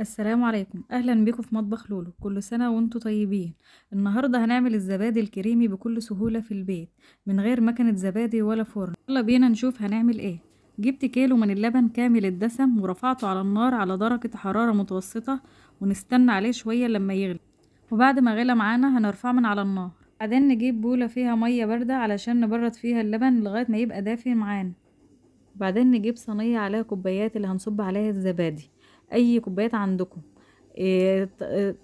السلام عليكم، اهلا بيكم في مطبخ لولو. كل سنه وانتم طيبين. النهارده هنعمل الزبادي الكريمي بكل سهوله في البيت من غير مكنه زبادي ولا فرن. يلا بينا نشوف هنعمل ايه. جبت كيلو من اللبن كامل الدسم ورفعته على النار على درجه حراره متوسطه، ونستنى عليه شويه لما يغلي. وبعد ما غلى معانا هنرفعه من على النار. بعدين نجيب بوله فيها ميه بارده علشان نبرد فيها اللبن لغايه ما يبقى دافي معانا. وبعدين نجيب صينية عليها كوبايات اللي هنصب عليها الزبادي، اي كوبايات عندكم،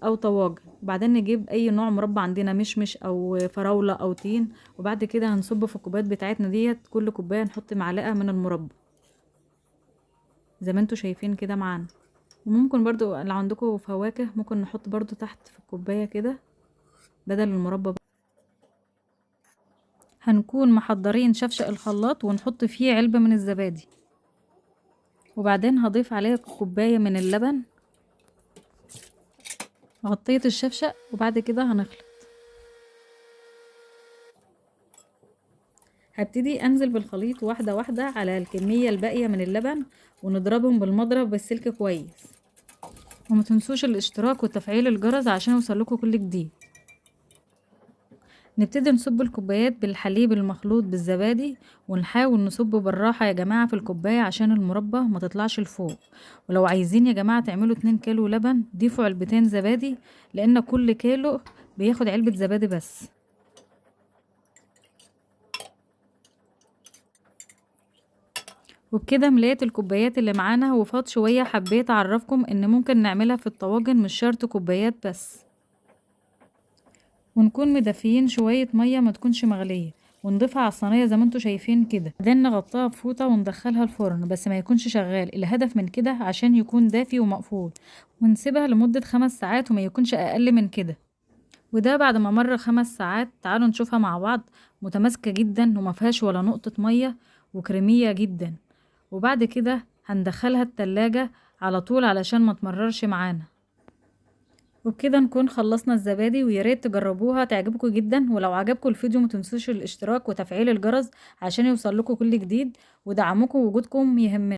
او طواجن. وبعدين نجيب اي نوع مربى عندنا، مشمش او فراولة او تين. وبعد كده هنصب في الكوبايات بتاعتنا ديت، كل كوباية نحط معلقة من المربى زي ما انتوا شايفين كده معانا. وممكن برضو لو عندكم فواكه ممكن نحط برضو تحت في الكوباية كده بدل المربى. هنكون محضرين شفشق الخلاط ونحط فيه علبة من الزبادي، وبعدين هضيف عليه كوباية من اللبن. غطيت الشفشق وبعد كده هنخلط. هبتدي انزل بالخليط واحدة واحدة على الكمية الباقية من اللبن، ونضربهم بالمضرب بالسلك كويس. وما تنسوش الاشتراك وتفعيل الجرس عشان يوصلكوا كل جديد. نبتدي نصب الكوبايات بالحليب المخلوط بالزبادي، ونحاول نصب بالراحة يا جماعة في الكوباية عشان المربى ما تطلعش لفوق. ولو عايزين يا جماعة تعملوا 2 كيلو لبن ضيفوا علبتين زبادي، لان كل كيلو بياخد علبة زبادي بس. وبكده مليت الكوبايات اللي معانا وفاض شوية. حبيت اعرفكم ان ممكن نعملها في الطواجن، مش شرط كوبايات بس. ونكون مدفيين شوية مية ما تكونش مغلية، ونضيفها على الصينية زي ما انتوا شايفين كده. بعدين نغطيها بفوطة وندخلها الفرن، بس ما يكونش شغال. الهدف من كده عشان يكون دافي ومقفول، ونسيبها لمدة 5 ساعات وما يكونش اقل من كده. وده بعد ما مر 5 ساعات. تعالوا نشوفها مع بعض. متماسكة جدا وما فيهاش ولا نقطة مية، وكريمية جدا. وبعد كده هندخلها التلاجة على طول علشان ما تمررش معانا. وبكده نكون خلصنا الزبادي، وياريت تجربوها تعجبكم جدا. ولو عجبكم الفيديو متنسوش الاشتراك وتفعيل الجرس عشان يوصل لكم كل جديد، ودعمكم ووجودكم يهمنا.